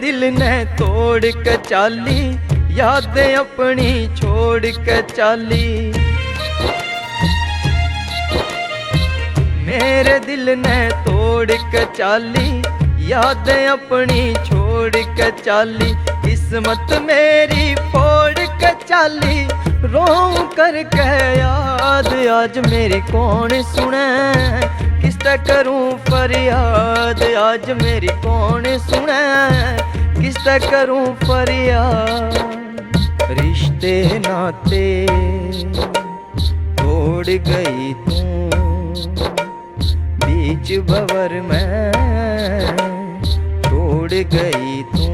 दिल ने तोड़ के चाली, यादें अपनी छोड़ के चाली। मेरे दिल ने तोड़ के चाली, यादें अपनी छोड़ के चाली। किस्मत मेरी फोड़ के चाली, रोऊं करके याद आज मेरी कौन सुने। किससे करूं फरियाद आज मेरी कौन सुने, किससे करूं फरियाद। रिश्ते नाते तोड़ गई तू, बीच भंवर में छोड़ गई तू।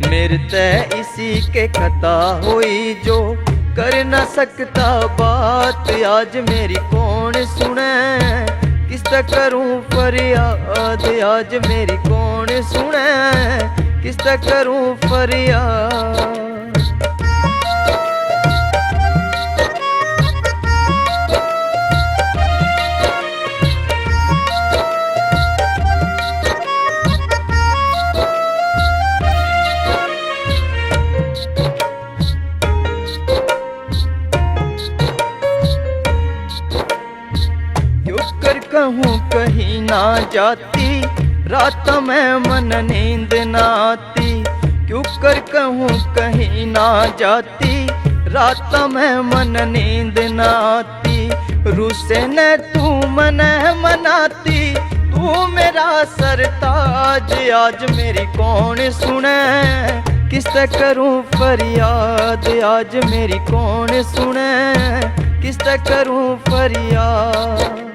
मेरे ते इसी के खता हुई, जो कर न सकता बात आज मेरी कौन सुने। किससे करूं फरियाद आज मेरी कौन सुने, किससे करूं फरियाद। कहूँ कहीं ना जाती, रात में मन नींद ना आती। क्यों कर कहूँ कहीं ना जाती, रात में मन नींद ना आती। रूसे ने तू मन मनाती, तू मेरा सरताज आज मेरी कौन सुने। किससे करूँ फरियाद आज मेरी कौन सुने, किससे करूँ फरियाद।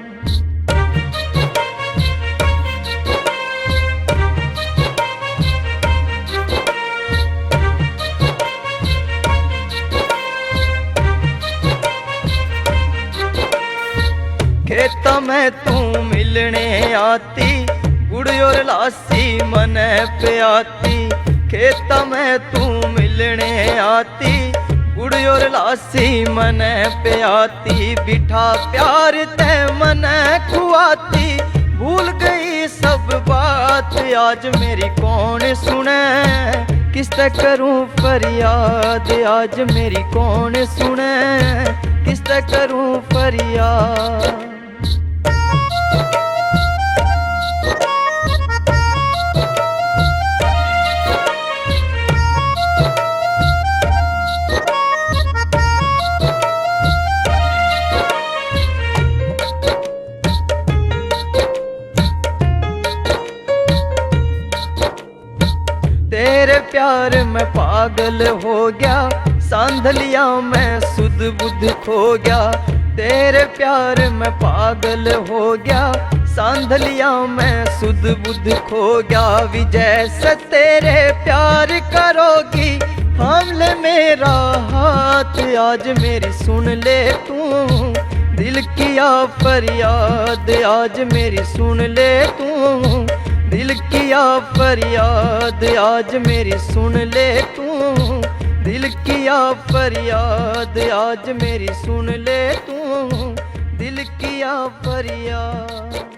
खेत में तू मिलने आती, गुड़ और लासी मन पे आती। खेत में तू मिलने आती, गुड़ और लासी मन पे आती। बिठा प्यार ते मन खुआती, भूल गई सब बात आज मेरी कौन सुने। किससे करूं फरियाद आज मेरी कौन सुने, किससे करूं फरियाद। तेरे प्यार में पागल हो गया, सांधलिया में सुध बुध खो गया। तेरे प्यार में पागल हो गया, सांधलिया में सुध बुध खो गया। विजय से तेरे प्यार करोगी, थाम ले मेरा हाथ आज मेरी सुन ले तू। दिल किया फरियाद आज मेरी सुन ले तू। दिल किया फरियाद आज मेरी सुन ले तू। दिल किया फरियाद आज मेरी सुन ले तू। दिल किया फरियाद।